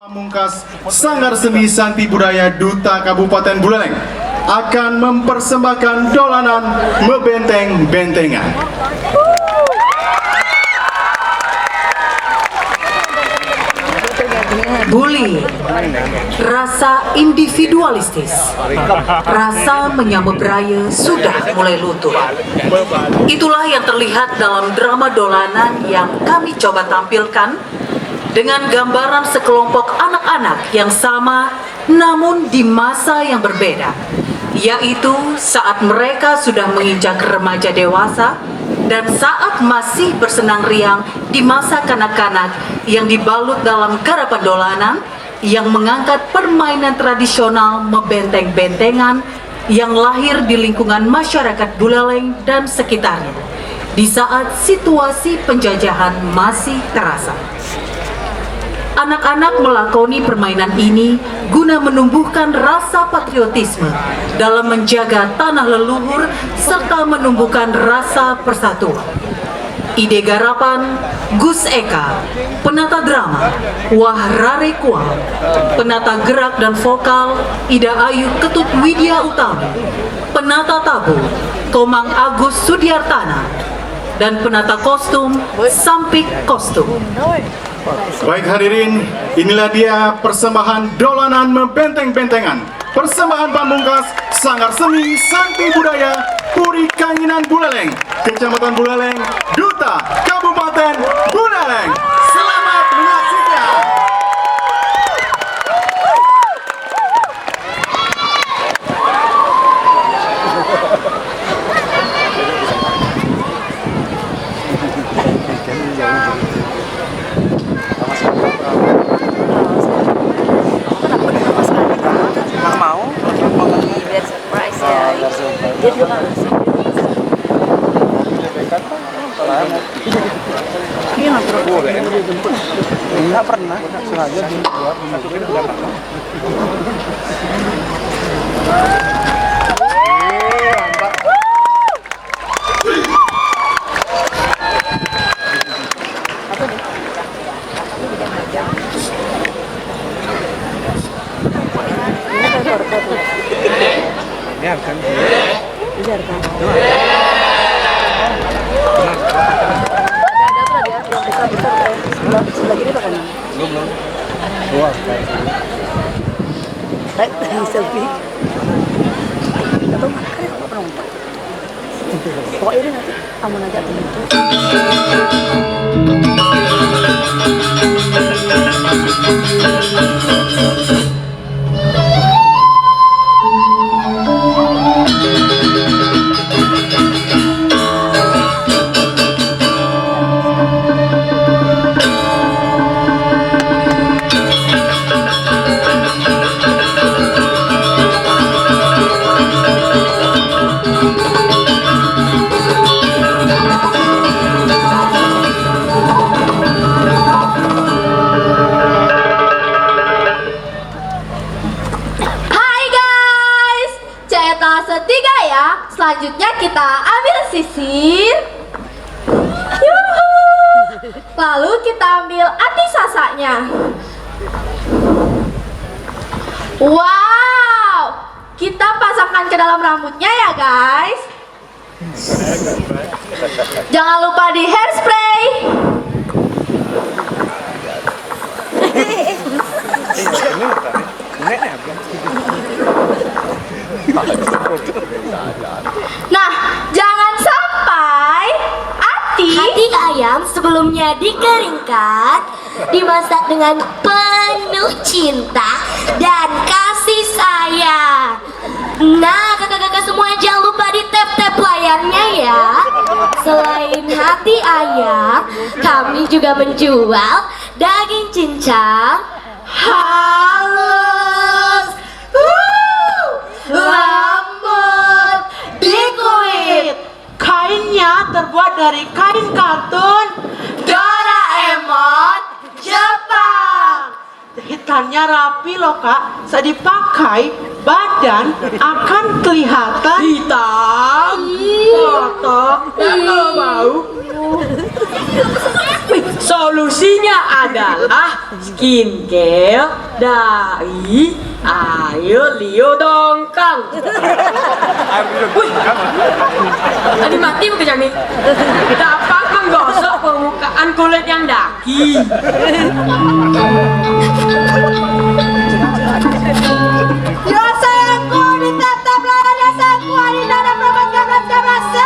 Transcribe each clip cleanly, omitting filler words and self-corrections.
Pamungkas Sanggar Seni Santi Budaya Duta Kabupaten Buleleng akan mempersembahkan dolanan Mebenteng-bentengan. Bully, rasa individualistis, rasa menyambut raya sudah mulai luntur. Itulah yang terlihat dalam drama dolanan yang kami coba tampilkan dengan gambaran sekelompok anak-anak yang sama namun di masa yang berbeda, yaitu saat mereka sudah menginjak remaja dewasa dan saat masih bersenang riang di masa kanak-kanak yang dibalut dalam garapan dolanan yang mengangkat permainan tradisional membenteng-bentengan yang lahir di lingkungan masyarakat Buleleng dan sekitarnya di saat situasi penjajahan masih terasa. Anak-anak melakoni permainan ini guna menumbuhkan rasa patriotisme dalam menjaga tanah leluhur serta menumbuhkan rasa persatuan. Ide garapan Gus Eka, penata drama Wahrare Kual, penata gerak dan vokal Ida Ayu Ketut Widya Utami, penata tabu Komang Agus Sudiartana, dan penata kostum Sampik Kostum. Baik hadirin, inilah dia persembahan dolanan membenteng-bentengan, persembahan pamungkas Sanggar Seni Santi Budaya Puri Kanginan Buleleng, Kecamatan Buleleng, Duta Kabupaten Buleleng. Selamat menyaksikan. Enggak pernah, sengaja di luar masukin enggak pernah. Biarkan. Biarkan. Sebelah kiri bagaimana? Belum. Keluar. Selfie. kita ambil sisir. Yuhu. Lalu kita ambil antisasanya. Wow, kita pasangkan ke dalam rambutnya ya guys. Jangan lupa di hairspray. Nah, jangan sampai hati ayam sebelumnya dikeringkan, dimasak dengan penuh cinta dan kasih sayang. Nah, kakak-kakak semua jangan lupa di tap-tap layarnya ya. Selain hati ayam, kami juga menjual daging cincang halus, lembut, dikulit. Kainnya terbuat dari kain kartun Doraemon Jepang. jahitannya rapi loh kak. Saat dipakai badan akan kelihatan hitam, kotor, dan bau. Solusinya adalah skincare dari air liu dongkang. Wih, tadi mati bukan nih? Dapat menggosok permukaan kulit yang daki. Ya sayangku, ditatap layarnya sayangku, Adinda dan Prabat Gabras.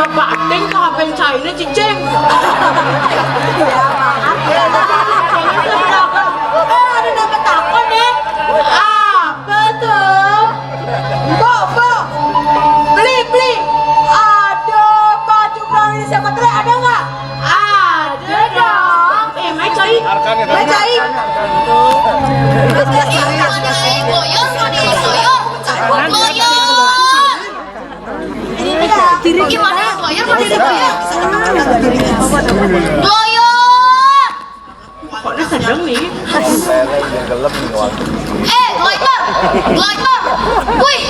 Bapak Ateng ke HP China cicing. Ya maaf ya. Ada dapat takon nih. Apa tuh? Bo, beli. Ada baju brown ini siapa tuh? Ada nggak? Ada dong. Mai Cai. Mai Cai. Gimana loyor mau digoyang? Kok dia sedang nih? Loyor. Wih,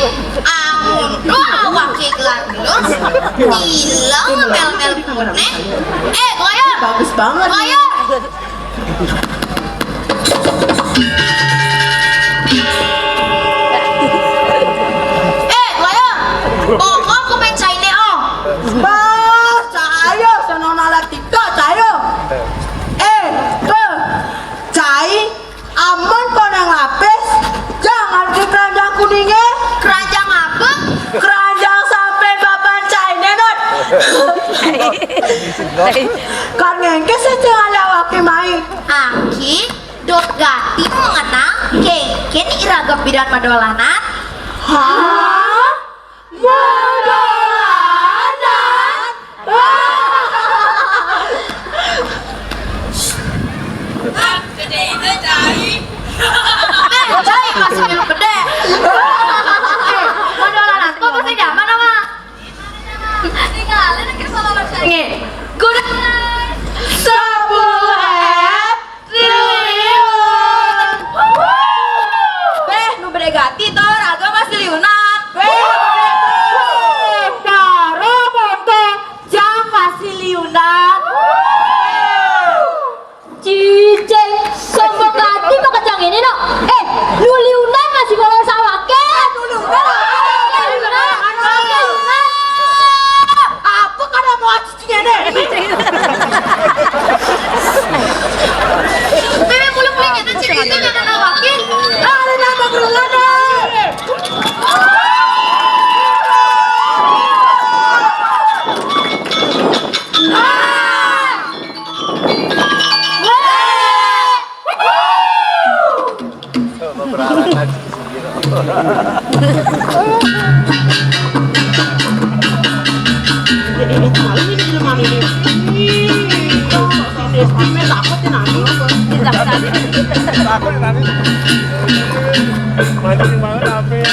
amun doa wakil gelar tilang mel-mel kuning. Loyor. Bagus banget. Loyor. Loyor. Pokok ku pengen China oh. Bah, cayo, senona latika cayo. Cai, aman kau lapis, jangan ke keranjang kuningnya. Keranjang apa? Keranjang sampai baban cai nenot. Kan ngengke setengah lawaki main. Aki dot gati mengenang keken iraga bidan madolanan. Hah? Madolanan? Cai masih minum gede. Madolanan tuh pasti zaman apa? Tinggalin ke sama Nih, kuda 10 triliun. nu bregati toh raga masih liunan. Daro monto jang masih liunan. Cicing sombong hati pekejang ini no. Lu liunan masih boleh sawake. Lu liunan. Apa kada mau cicingnya deh? Bebe mulung-mulung itu cerita jangan wakil. Ada nama berulana. Mancing banget apa ya?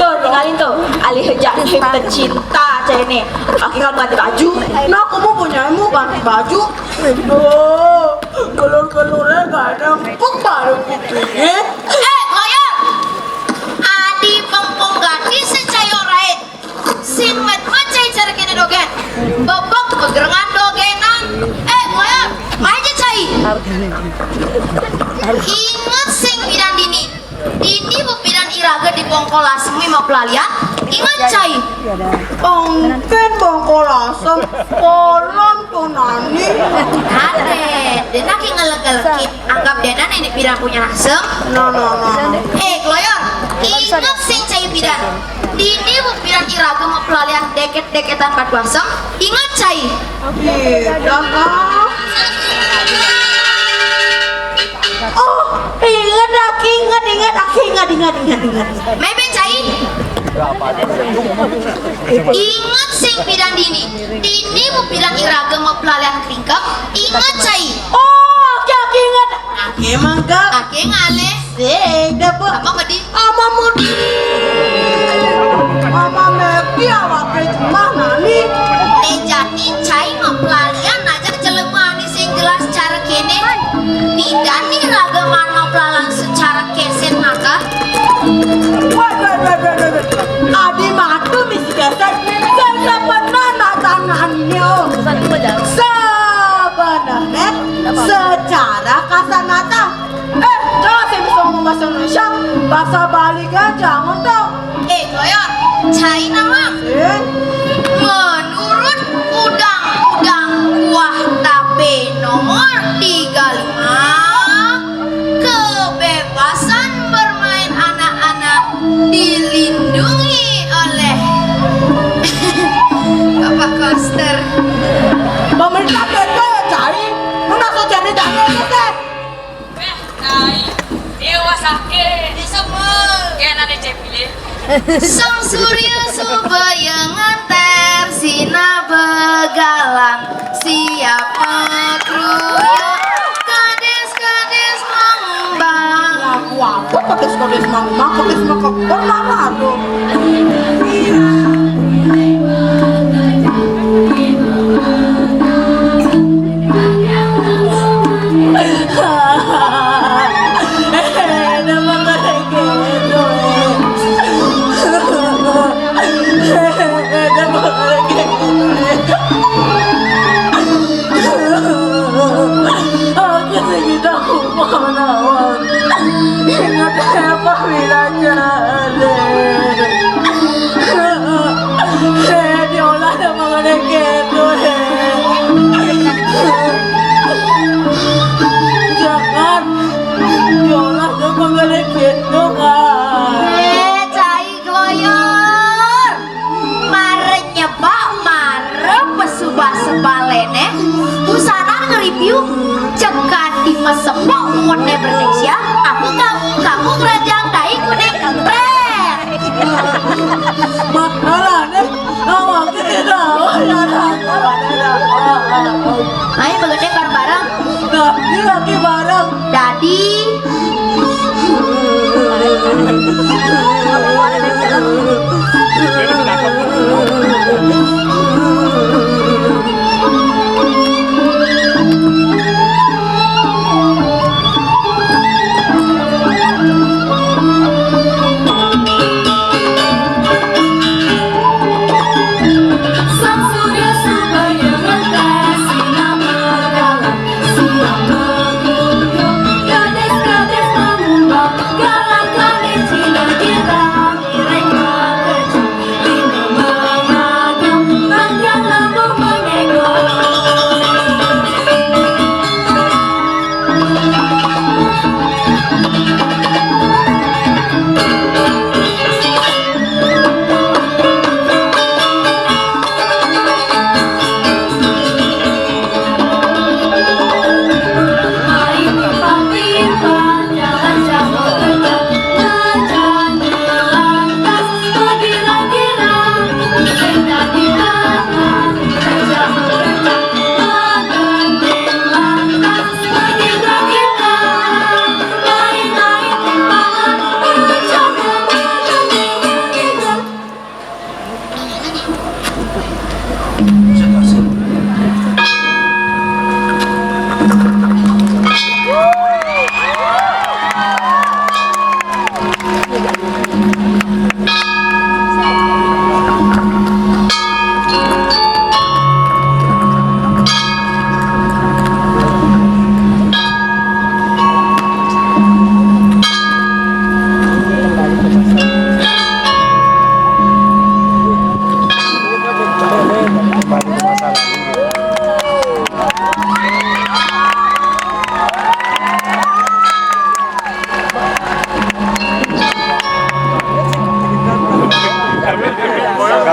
Tuh, tinggalin tuh. Ali hejak tercinta cah ini. Aki kan ganti baju. Nah, kamu punyamu ganti baju. Aduh, gelur-gelurnya gak ada empuk baru dikit. Loyol! Adi pempung ganti secai orait. Sin wet macai cara kene dogen. Bobok pegerengan dogenan. Loyol, aja cai. Ingat sing bidan dini. Dini bupidan iraga di bongkol asmi mau pelalian. Ingat cai. Mungkin bongkol asam kolam tuh nani. Ade, dena ki ngeleg-ngelegi. Anggap dena ini bidan punya asem. No. Loyol, ingat sing cai bidan. Dini bupiran iraga mempelalian deket-deketan kadwasem. Ingat cai. Iya kak. Oh, ingat Mebe cai. Ingat sing bidan Dini. Dini bupiran iraga mempelalian keringkep. Ingat cai. Oh, aku ingat. Emang kak. Ake ngale. Sing dapat. Apa ngedi? Ama mudi. Ama mepi awak mana nih? Jadi cai mempelalian aja jelema nih sing jelas cara kene. Bidan nih raga mana pelalang secara keset maka. Wah. Adi matu misi keset. Saya pernah tangannya. Sebenarnya secara kasar mata. Jangan saya bisa ngomong bahasa Indonesia. Bahasa Bali kan jangan dong. Koyor, cai nama. Menurut undang-undang kuah tape nomor 35, kebebasan bermain anak-anak dilindungi oleh Bapak Koster. Pemerintah kita ya cari. Mana so jadi dana kita? Dewa sakit. Disebut Kena deh cepile. Sang surya subayangan tersina begalang siap mekruyuk kades-kades mengembang. Lagu apa? Kades-kades mama, kades makakon mana tuh? Cai gloyor mare nyebak mare pesubah sebalene busana nge-review cekan di mesembok ngone Indonesia aku kamu kerajaan dai kuning keren. Makalahnya awak kita Ayo begede bareng-bareng lagi bareng. Dadi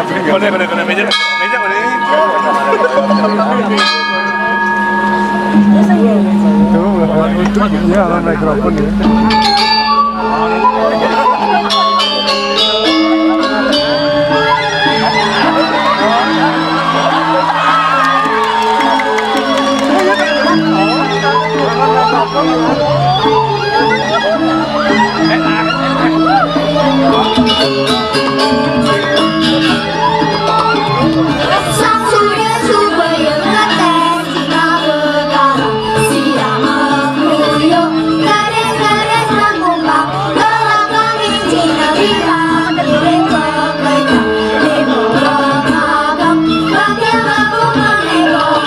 Kode meja kode. Tuh, ya lah mikrofon ya. Sang surya supaya ngetes jika begadang siang mengguyur garis-garis mengkumpang gelanggang Cina bilang milik pekerja limo mengagam bakil mampu menegok.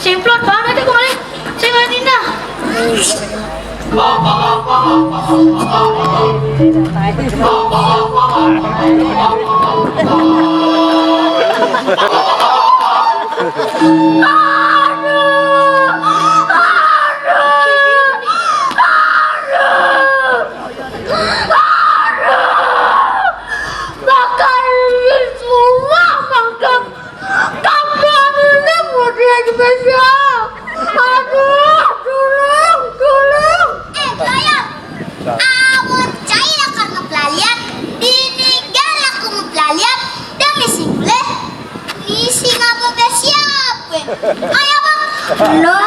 Simplot banget aku kali. Saya nggak tindak. Awon cahaya karena pelalian, dininggal aku mempelalian, dan misi boleh, misi ngapa besiapin? Ayo bang. Lo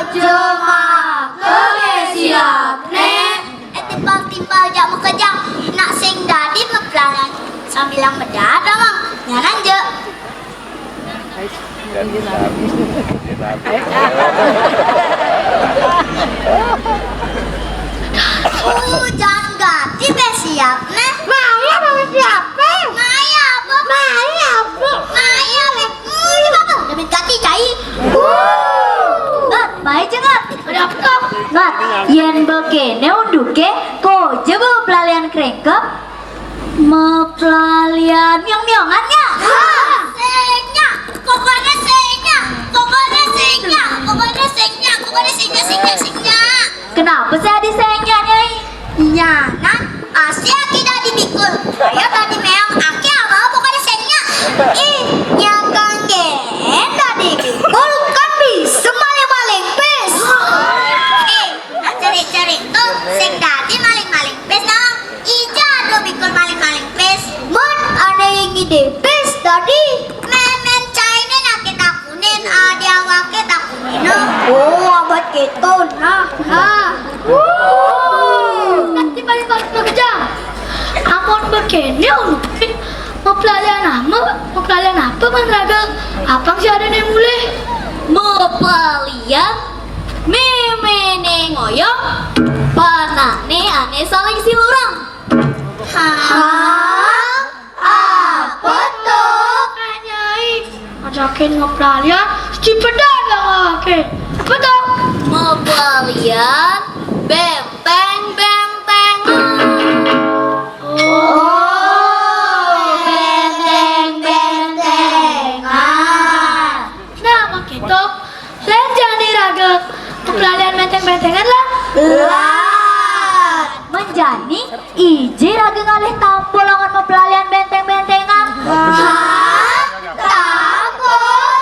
cuma kebesiap nih. Timpal-timpal jak mekejang, nak sing dadi mempelalian, sambil yang medada bang, nyaran je. Jangan ganti besiap nih. Maya mau siapa? Maya apa? Maya apa? Maya apa? Demi ganti cai. Ngat, baik cengat. Ada apa? Ngat, yen begini unduke, ko coba pelalian kerengkep, mepelalian miong-miongannya. Senya, pokoknya senya, pokoknya senya, pokoknya senya, pokoknya senya. Kenapa saya disengnya nyai? Nyanan, Asia tidak dibikul. Saya tadi meong aki apa pokoknya senya. Yang kangen tadi bikul kan bisa maling-maling pes. Cari-cari tuh sing tadi maling-maling pes nang. Ija do bikul maling-maling pes. Mun ada yang ide pes tadi. Memen China nak kita kunin. gitu. Nah. Nanti balik kerja. Amun begini mau pelalian apa manraga? Apang sih ada yang mulai? Mau pelalian meme ngoyong panane ane saling silurang. Apa tuh? Nyai ajakin ngepelalian si pedang ngake. Apa tuh? Mau pelalian benteng-bentengan. Benteng-bentengan. Nah, begitu. Lain jangan diraga. Pelalian benteng-bentengan lah. Menjani ije raga ngalih tampol lawan pelalian benteng-bentengan. Tampol.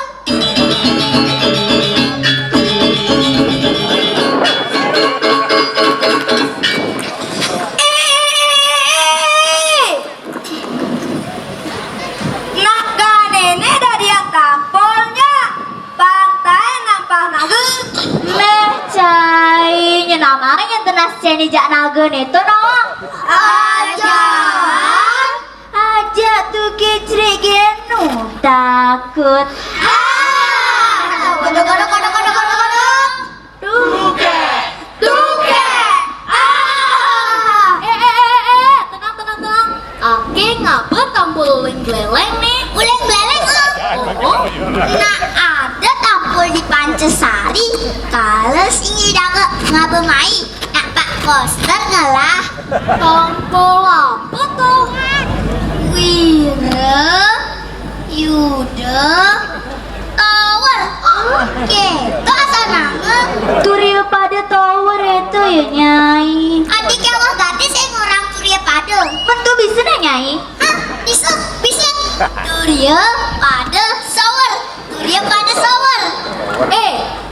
Nak ganene dari yang tampolnya. Pantai nampah naga. Mecai namanya tenas ceni jak naga itu dong. Aja tuh kecrik genu takut. Tuke. Tenang. Oke, ngapa tampul uleng-beleng nih? Uleng-beleng oh. Nah, ada tampul di Pancasari. Kalau singi daga ngabemai, nak pak poster ngalah. Tampul apa tuh? Wira, Yuda, Tower. Oke, tuh asal nama. Turia pada Tower itu ya Nyai. Adik yang mau ganti saya ngurang Turia pada. Bentu bisa dah Nyai? Hah? Bisa. Turia pada Tower. Turia pada Tower.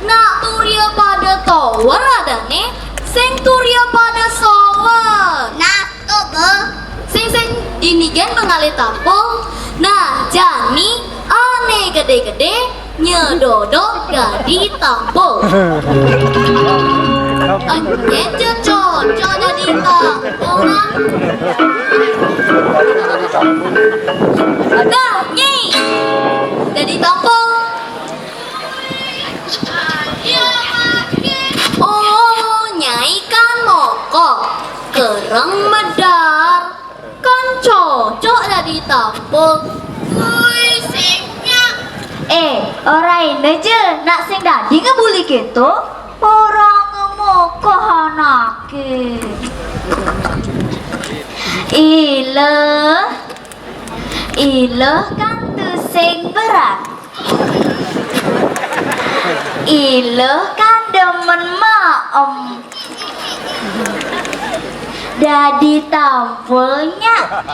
Nak Turia pada Tower ada nih. Sing Turia pada Tower. Nah, tuh be. Sing ini kan mengalir tampol. Nah, jani aneh gede-gede nyedodok jadi tampol. Aneh cocok jadi tampol. Nah, nyi jadi tampol. Oh, nyai kan mokok kereng medar. Kan cocok jadi tampol. Wih, singnya. Orang ini aja nak sing dadi ngebuli gitu. Orang ngemokoh anake. Ileh kan tuh sing berat. Ileh kan demen maem. Dadi tampulnya.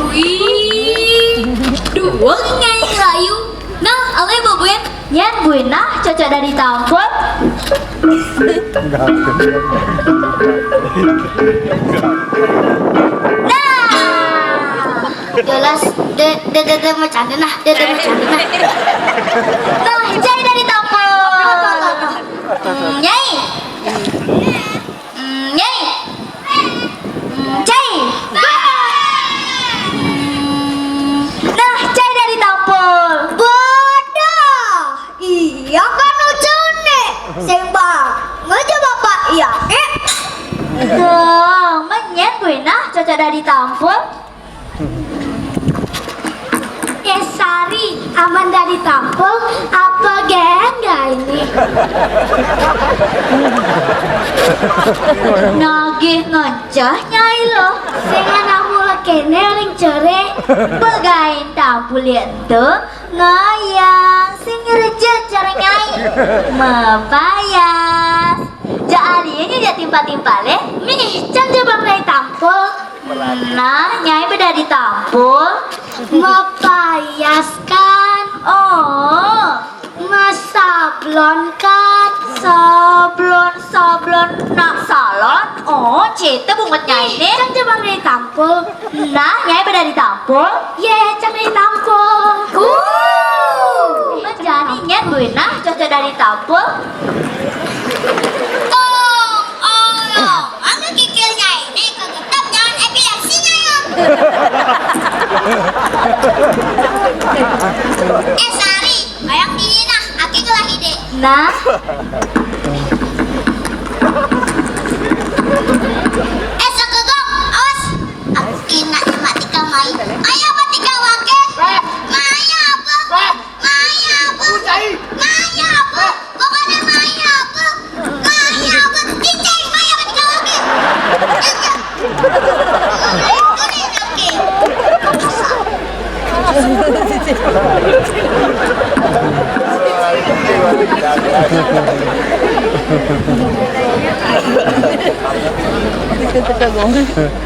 Wih, dua nyai rayu. Nah, ale babuin. Nyan buina cocok dari tampul. Jelas dede macam nah. Nah, cai dari tampul. Nyai. Cai. Nah, cai dari tampul. Bodoh. Iya kan ujune. Sembang. Ngajak bapak iya. Tuh, menyen gue nah cocok dari tampul. Sari aman dari tampul apa enggak ini? Nagih ngecah nyai lo. Sing ana mula kene ring cere. Begain tampul itu ngayang sing reje cara nyai. Mepayas. Jaalinya ja timpa-timpa le. Mih, can coba dari tampul. Nah, nyai beda di tampul. Mepayaskan. Oh, masablon kan. Sablon nak salon. Oh, cete bunget nyai nih. Can coba dari tampul. Nah, nyai beda di tampul. Ye, can dari tampul. Menjadi nyet buina cocok sudah ditampol? Angga kikilnya ini kegetap jangan epilepsinya ya. Sari, kayak dini nah, aki gelah ide. Nah. Sekegok, awas. Aki nak mati kau main. Ayah mati kau wake. Maya apa? Maya apa? Maya apa? Pokoknya Maya apa? Maya apa? Cincin Maya mati kau wake. Itu nih naki.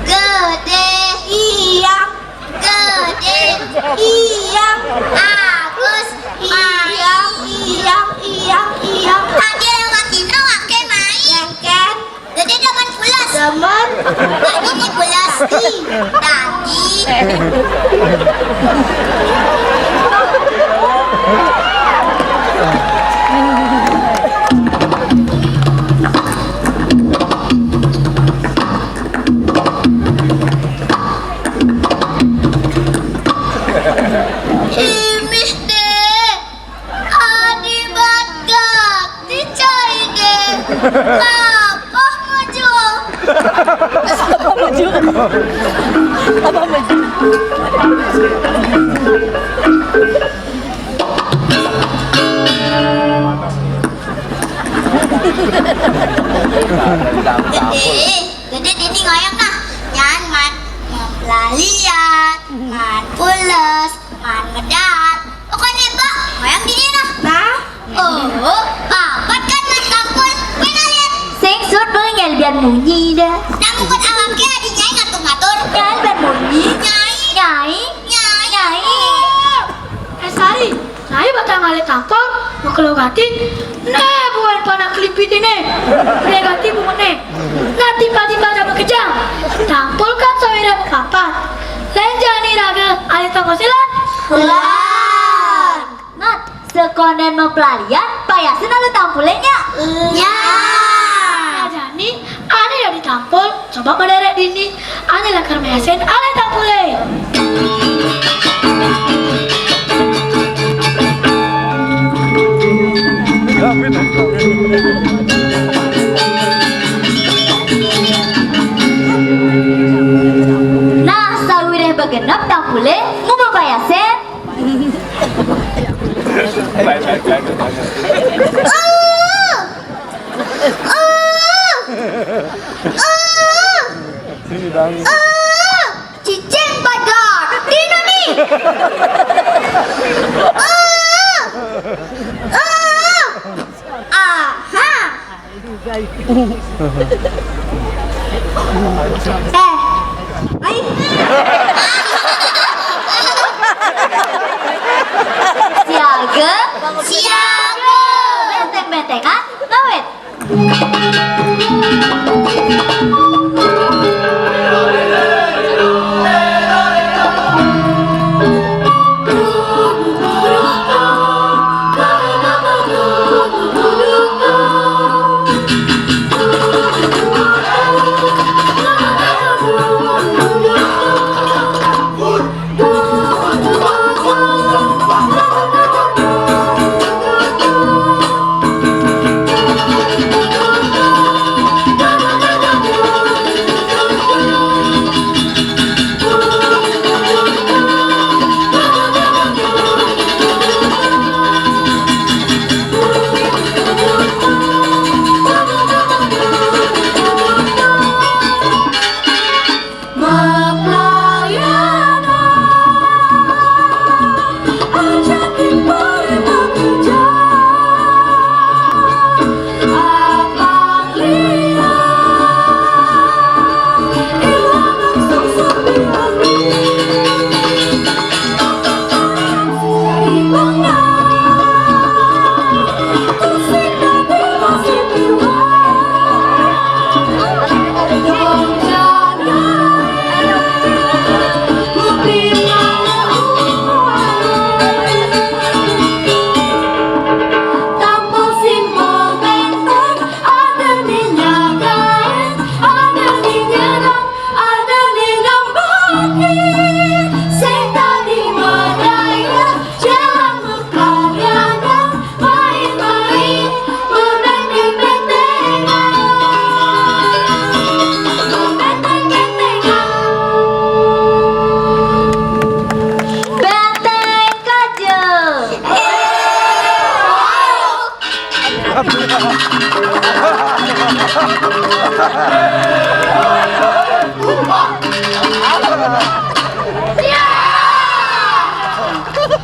Gede iyang, gede iyang, Agus iyang. Tadi lewat dino wake main kan? Gede dapat pulas. Daman. Tadi mau pulas nih. Tadi. Imis deh, adi bagat, dicai deh, lapah maju. Apa maju? Gede ini ngoyong nah, jangan man lalian, man pules, man ngedat. Pokoknya Pak, ngoyong di nah. Nah, papat kan man kampul, mana lihat? Sing sud bengel biar munyi dah. Namun kan awaknya adi nyai ngatur-ngatur. Nyai biar munyi. Nyai. Sari, saya batang alit tampol, mau kalau ganti, nah bukan panak kelipit ini, dia ganti bukan nih, nah tiba-tiba sama kejang, tampol kan sawira mau kapan, lain jangan iraga alit tampol silan, Nat, sekonden mau pelarian, payasin ada tampulnya. Ya. nah jadi, ada yang ditampol, coba menderek dini, ada yang kermesin, alit tampolnya. Nah, sawireh bagenap tampule, mau payasin. Cicing pagar, dino nih. Aha. Siaga, benteng-bentengan, ngawet.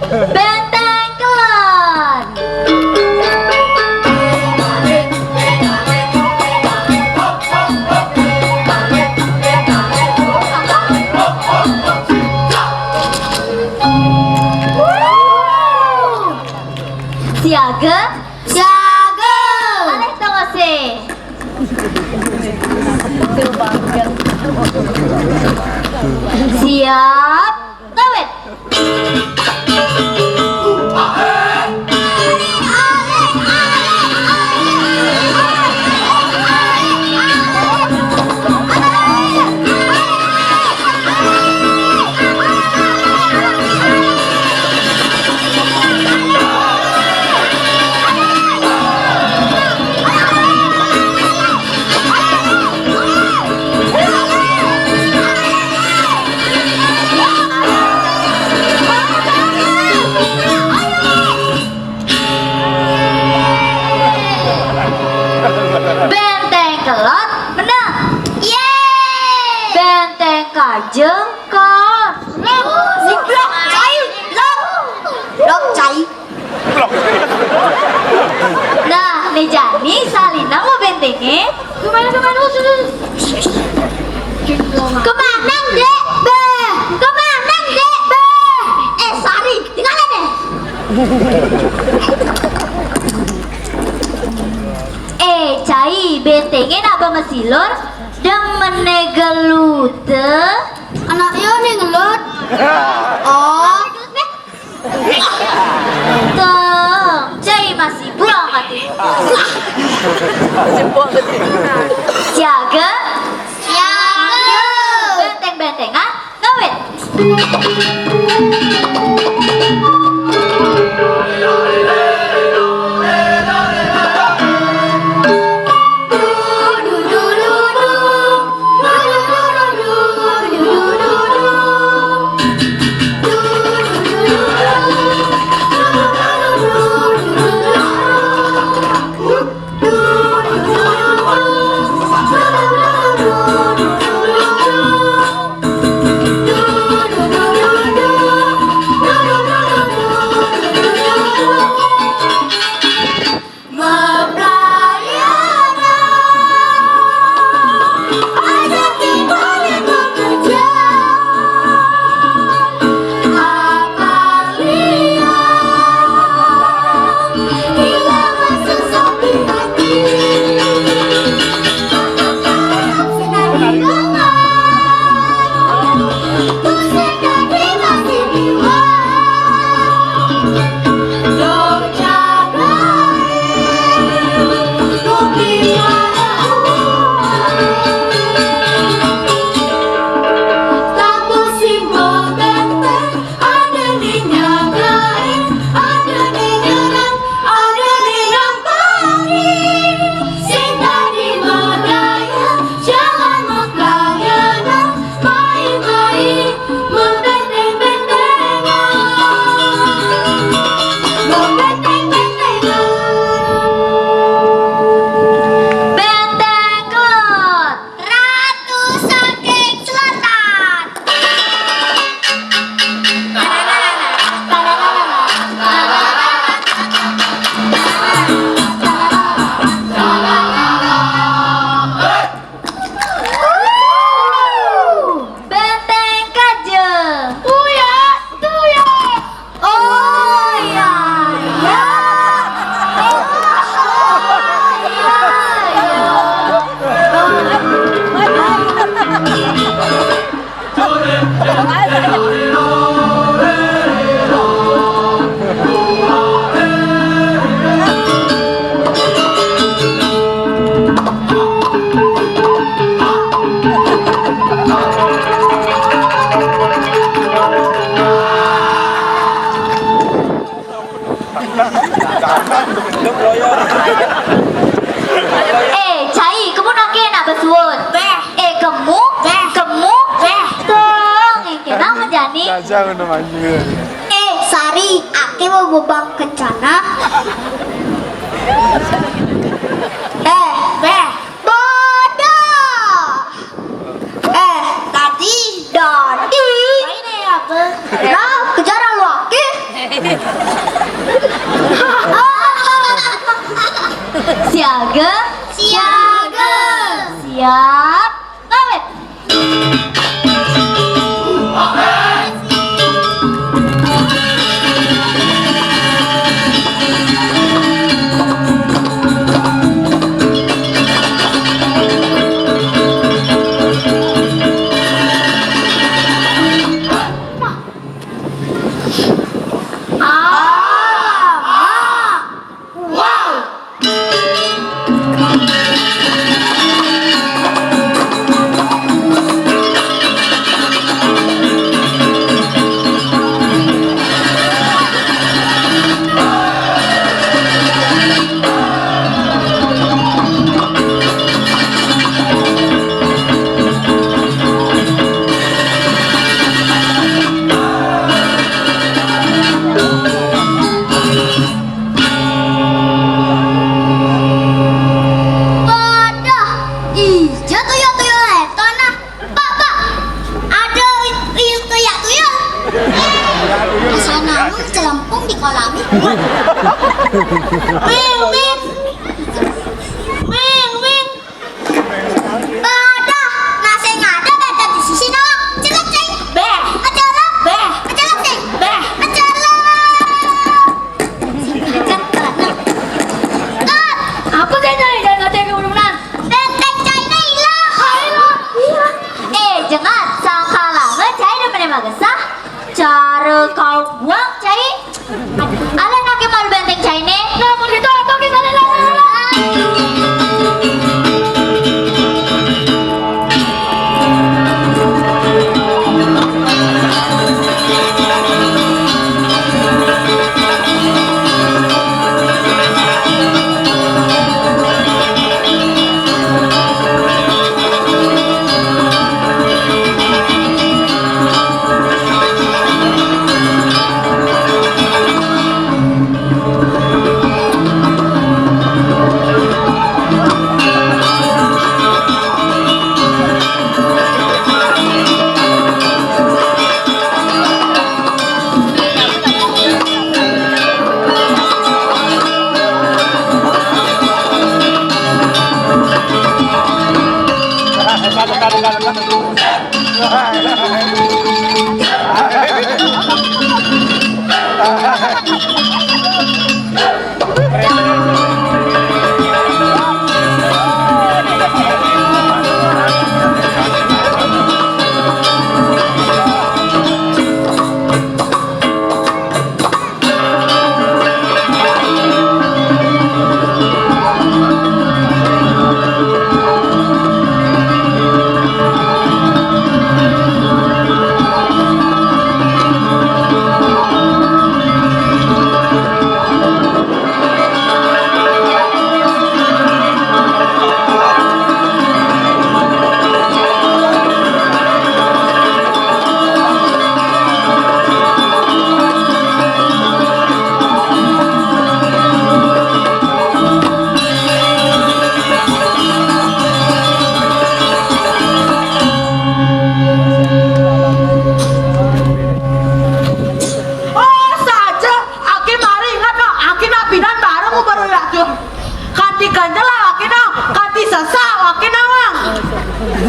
Benteng Kelot. Siaga. Siaga. Aleh tongose. Siap. Tawet. Benteng Kelot menang. Yeay. Benteng Kajeng kalah. Blok cai. Blok cai. Nah, Nejani Salina mau bentengnya. Kemana? Kemana, Dek? Beh. Kemana, Dek? Beh. Sari, tinggalin deh. Cai bentengin apa mesilor demene gelute anaknya nih ngelut. Oh tuh Cai masih buang hati. Siaga benteng-bentengan ngawet. Cai, kamu nake nak bersuun. Kamu tong, kenapa menjani? Jangan udah manjur. Sari, aku mau bebang kencana. Bodoh. Tadi. Ini apa? Nah, kejar lu aki. Siaga. Siaga. Siap. Balik. Wing, wing. Wing, wing. Ada, nasi ngada ada di sisi dong. Celak cing. Beh. Acelak. Beh. Acelak cing. Beh. Acelak. Apa kayaknya dan ngateng kemudian? Benteng China hilang. Jangan sangka lama cai depan magesah. Cara kau buang cai. Ala nak mal benteng China. Namun itu apa kita dah.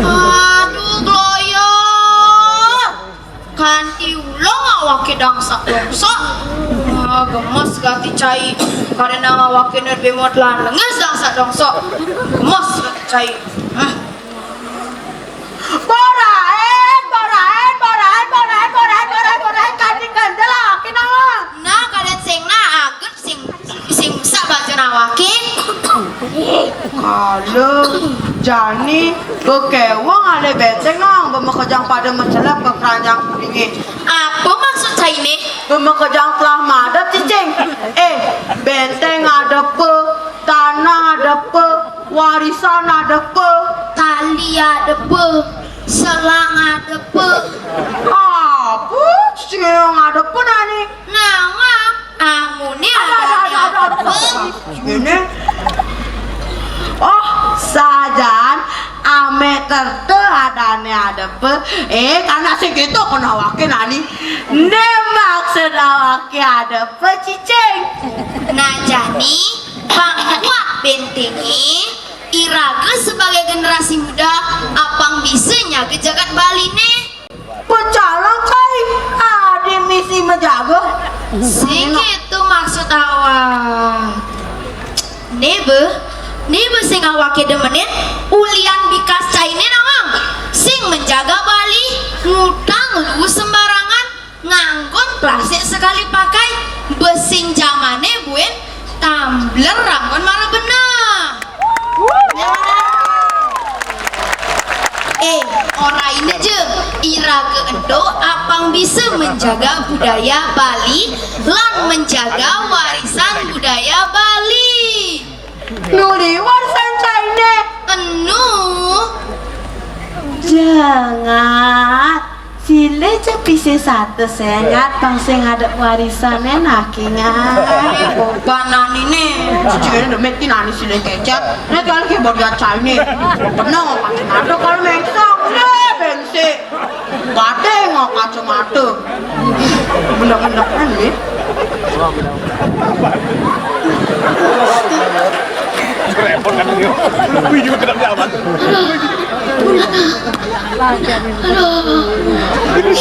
Aduh, gloyo. Kanti ulang awake dangsak dongsa. Gemes ganti cai. Karena awake nerbe mod lan lenges dangsak dongsa. Gemes ganti cai. Boraen kanti kandel awake nawang. Nah, kalian sing na aget sing sak baca awake. Kalau Jani bekewang ada benteng nang bemakejang pada mencelap ke keranjang kuningi. Apa maksud cai ini? Bemakejang telah madap cicing. Benteng ada pe, tanah ada pe, warisan ada pe, Tali ada pe, selang ada pe. apa cicing yang ada pe nani? Nama amune ada pe. Ini oh sajan ame terte ada padane adepe karena segitu kena wake nani ne maksud awake adepe cicing Nah jani bahwa bentengi Iraga sebagai generasi muda apang bisanya ke jagat Bali nih pecalang kai ada misi menjaga segitu maksud awak Nebe sing awake demenin ulian bikas caine nawang sing menjaga Bali ngutang lu sembarangan ngangkon plastik sekali pakai besing zamane buen tumbler rangkon marah bener orang ini je Iraga endo apang bisa menjaga budaya Bali lan menjaga warisan budaya Bali nuli warisan China enu jangan sile cepisi satu sengat bang sing ada warisannya nakingan banan ini cicingnya demet nani sile kecap ini kalian kayak bagian China pernah nggak kacamata kalau mengsang deh bensi gade nggak kacamata bener-bener kan nih Repot kan ini. Wih juga kena zaman. Aduh.